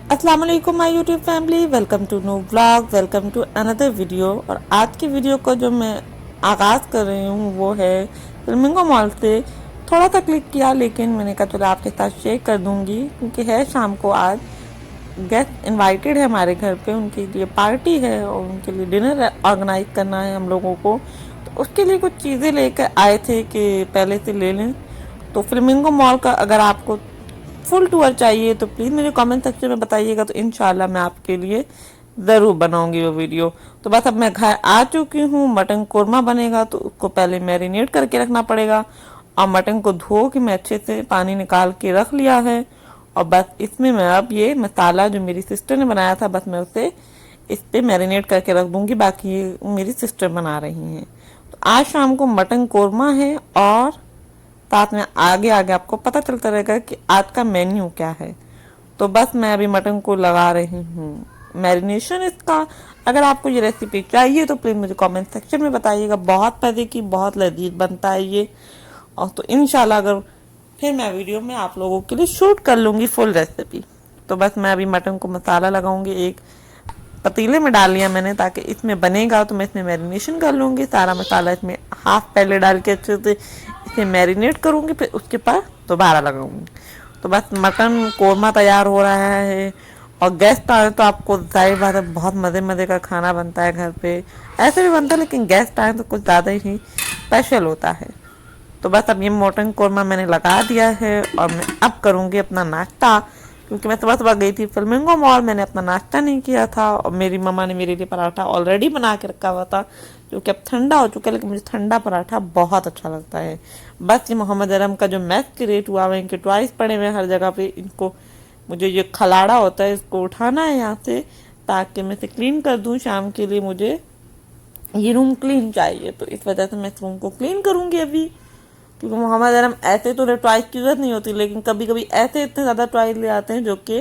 अस्सलाम वालेकुम my YouTube family, welcome to new vlog, welcome to another video. और आज की वीडियो को जो मैं आगाज़ कर रही हूँ वो है फ्लेमिंगो मॉल से। थोड़ा सा क्लिक किया लेकिन मैंने कहा चलो आपके साथ शेयर कर दूँगी, क्योंकि है शाम को आज गेस्ट इनवाइटेड है हमारे घर पे, उनके लिए पार्टी है और उनके लिए डिनर ऑर्गेनाइज करना है हम लोगों को। तो उसके लिए कुछ चीज़ें लेकर आए थे कि पहले से ले लें। तो फ्लेमिंगो मॉल का अगर आपको फुल टूर चाहिए तो प्लीज़ मुझे कमेंट सेक्शन में बताइएगा, तो इंशाल्लाह मैं आपके लिए ज़रूर बनाऊंगी वो वीडियो। तो बस अब मैं घर आ चुकी हूँ। मटन कोरमा बनेगा तो उसको पहले मैरिनेट करके रखना पड़ेगा, और मटन को धो के मैं अच्छे से पानी निकाल के रख लिया है। और बस इसमें मैं अब ये मसाला जो मेरी सिस्टर ने बनाया था, बस मैं उसे इस पर मैरिनेट करके रख दूंगी। बाकी ये मेरी सिस्टर बना रही हैं। तो आज शाम को मटन कोरमा है, और साथ में आगे आगे आपको पता चलता रहेगा कि आज का मेन्यू क्या है। तो बस मैं अभी मटन को लगा रही हूँ मैरिनेशन इसका। अगर आपको ये रेसिपी चाहिए तो प्लीज़ मुझे कमेंट सेक्शन में बताइएगा। बहुत मज़े की, बहुत लजीज बनता है ये। और तो इंशाल्लाह अगर फिर मैं वीडियो में आप लोगों के लिए शूट कर लूँगी फुल रेसिपी। तो बस मैं अभी मटन को मसाला लगाऊंगी। एक पतीले में डाल लिया मैंने, ताकि इसमें बनेगा तो मैं इसमें मैरिनेशन कर लूँगी। सारा मसाला इसमें हाफ पहले डाल के अच्छे से इसे मैरिनेट करूँगी, फिर उसके बाद दोबारा लगाऊंगी। तो बस मटन कोरमा तैयार हो रहा है। और गेस्ट आए तो आपको जाहिर बात है बहुत मज़े मज़े का खाना बनता है घर पे। ऐसे भी बनता है लेकिन गेस्ट आए तो कुछ ज़्यादा ही स्पेशल होता है। तो बस अब ये मटन कोरमा मैंने लगा दिया है, और मैं अब करूँगी अपना नाश्ता, क्योंकि मैं सुबह सुबह गई थी फ्लेमिंगो मॉल, मैंने अपना नाश्ता नहीं किया था। और मेरी मम्मा ने मेरे लिए पराठा ऑलरेडी बना के रखा हुआ था, जो कि अब ठंडा हो चुका है, लेकिन मुझे ठंडा पराठा बहुत अच्छा लगता है। बस ये मोहम्मद अरम का जो मैथ के रेट हुआ है, इनके ट्वाइस पड़े हुए हर जगह पे। इनको मुझे ये खलाड़ा होता है, इसको उठाना है यहाँ से, ताकि मैं इसे क्लीन कर दूँ। शाम के लिए मुझे ये रूम क्लीन चाहिए, तो इस वजह से मैं इस रूम को क्लीन करूँगी अभी। क्योंकि मोहम्मद अरम ऐसे तो टॉयज की जरूरत नहीं होती, लेकिन कभी कभी ऐसे इतने ज़्यादा टॉयज ले आते हैं जो कि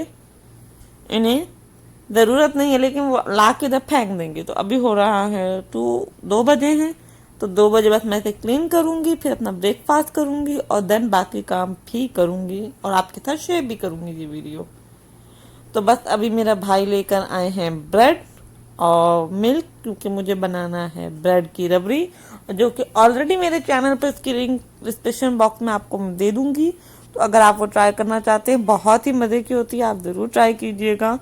इन्हें ज़रूरत नहीं है, लेकिन वो ला के इधर फेंक देंगे। तो अभी हो रहा है 2 बजे हैं, तो 2 बजे बस मैं इसे क्लीन करूँगी, फिर अपना ब्रेकफास्ट करूँगी, और देन बाकी काम भी करूँगी, और आपके साथ शेयर भी करूँगी ये वीडियो। तो बस अभी मेरा भाई लेकर आए हैं ब्रेड और मिल्क, क्योंकि मुझे बनाना है ब्रेड की रबड़ी, जो कि ऑलरेडी मेरे चैनल पर इसकी लिंक डिस्क्रिप्शन बॉक्स में आपको दे दूंगी। तो अगर आप वो ट्राई करना चाहते हैं, बहुत ही मज़े की होती है, आप ज़रूर ट्राई कीजिएगा।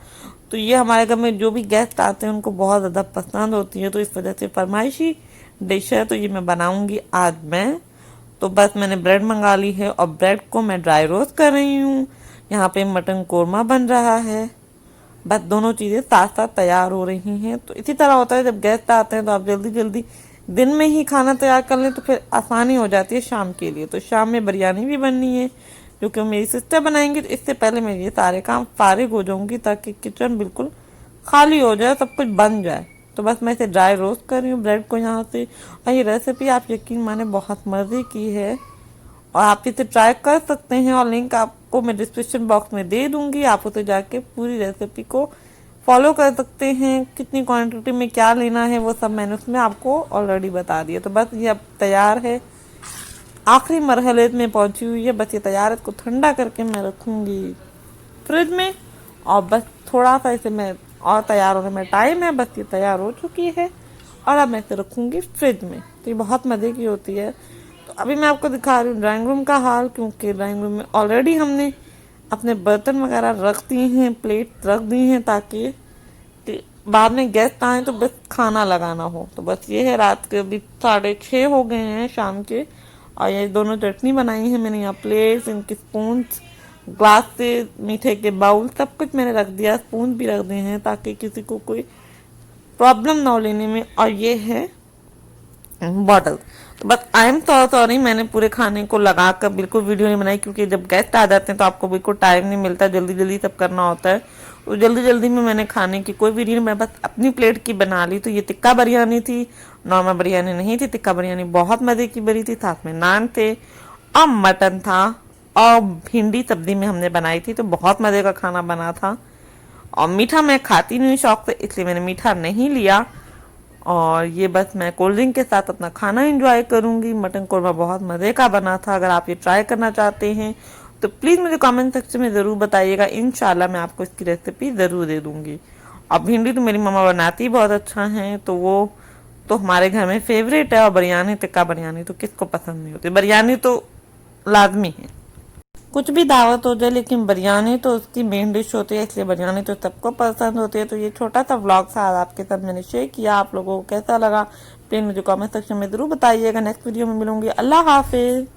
तो ये हमारे घर में जो भी गेस्ट आते हैं उनको बहुत ज़्यादा पसंद होती है, तो इस वजह से फरमाइशी डिश है, तो ये मैं बनाऊंगी आज मैं। तो बस मैंने ब्रेड मंगा ली है, और ब्रेड को मैं ड्राई रोस्ट कर रही हूँ। यहाँ पे मटन कोरमा बन रहा है। बस दोनों चीज़ें साथ साथ तैयार हो रही हैं। तो इसी तरह होता है, जब गेस्ट आते हैं तो आप जल्दी जल्दी दिन में ही खाना तैयार कर लें, तो फिर आसानी हो जाती है शाम के लिए। तो शाम में बिरयानी भी बननी है, जो कि मेरी सिस्टर बनाएंगी। तो इससे पहले मैं ये सारे काम फारिग हो जाऊंगी, ताकि किचन बिल्कुल खाली हो जाए, सब कुछ बन जाए। तो बस मैं इसे ड्राई रोस्ट कर रही हूँ ब्रेड को यहाँ से। और ये रेसिपी आप यकीन माने बहुत मज़े की है, और आप इसे ट्राई कर सकते हैं, और लिंक आपको मैं डिस्क्रिप्शन बॉक्स में दे दूंगी। आप उसे जाके पूरी रेसिपी को फॉलो कर सकते हैं। कितनी क्वांटिटी में क्या लेना है वो सब मैंने उसमें आपको ऑलरेडी बता दिया। तो बस ये अब तैयार है, आखिरी मरहले में पहुंची हुई है। बस ये तैयार है, इसको ठंडा करके मैं रखूंगी फ्रिज में। और बस थोड़ा सा इसे मैं और तैयार होने में टाइम है। बस ये तैयार हो चुकी है, और अब मैं इसे रखूंगी फ्रिज में। तो ये बहुत मज़े की होती है। तो अभी मैं आपको दिखा रही हूँ ड्राइंग रूम का हाल, क्योंकि ड्राइंग रूम में ऑलरेडी हमने अपने बर्तन वगैरह रख दिए हैं, प्लेट रख दी हैं, ताकि बाद में गेस्ट आए तो बस खाना लगाना हो। तो बस ये है, रात के अभी 6:30 हो गए हैं शाम के। और ये दोनों चटनी बनाई है मैंने। यहाँ प्लेट्स, इनके स्पून, ग्लास से मीठे के बाउल, सब कुछ मैंने रख दिया। स्पून भी रख दिए हैं, ताकि किसी को कोई प्रॉब्लम ना हो लेने में। और ये है बॉटल। तो बस आई एम सॉरी, मैंने पूरे खाने को लगा कर बिल्कुल वीडियो नहीं बनाई, क्योंकि जब गेस्ट आ जाते हैं तो आपको बिल्कुल टाइम नहीं मिलता, जल्दी जल्दी सब करना होता है। तो जल्दी जल्दी में मैंने खाने की कोई वीडियो नहीं, मैं बस अपनी प्लेट की बना ली। तो ये टिक्का बिरयानी थी, नॉर्मल बिरयानी नहीं थी, टिक्का बिरयानी बहुत मज़े की बनी थी। साथ में नान थे, और मटन था, और भिंडी सब्जी में हमने बनाई थी। तो बहुत मज़े का खाना बना था। और मीठा मैं खाती नहीं शौक से, इसलिए मैंने मीठा नहीं लिया। और ये बस मैं कोल्ड ड्रिंक के साथ अपना खाना एंजॉय करूंगी। मटन कोरमा बहुत मज़े का बना था। अगर आप ये ट्राई करना चाहते हैं तो प्लीज़ मुझे कमेंट सेक्शन में ज़रूर बताइएगा, इंशाल्लाह मैं आपको इसकी रेसिपी ज़रूर दे दूँगी। और भिंडी तो मेरी मम्मा बनाती बहुत अच्छा है, तो वो तो हमारे घर में फेवरेट है। और बिरयानी, टिक्का बिरयानी तो किसको पसंद नहीं होती, बिरयानी तो लाजमी है। कुछ भी दावत हो जाए लेकिन बिरयानी तो उसकी मेन डिश होती है, इसलिए बिरयानी तो सबको पसंद होती है। तो ये छोटा सा व्लॉग था आज आपके साथ मैंने शेयर किया, आप लोगों को कैसा लगा प्लीज मुझे कमेंट सेक्शन में जरूर बताइएगा। नेक्स्ट वीडियो में मिलूंगी। अल्लाह हाफिज।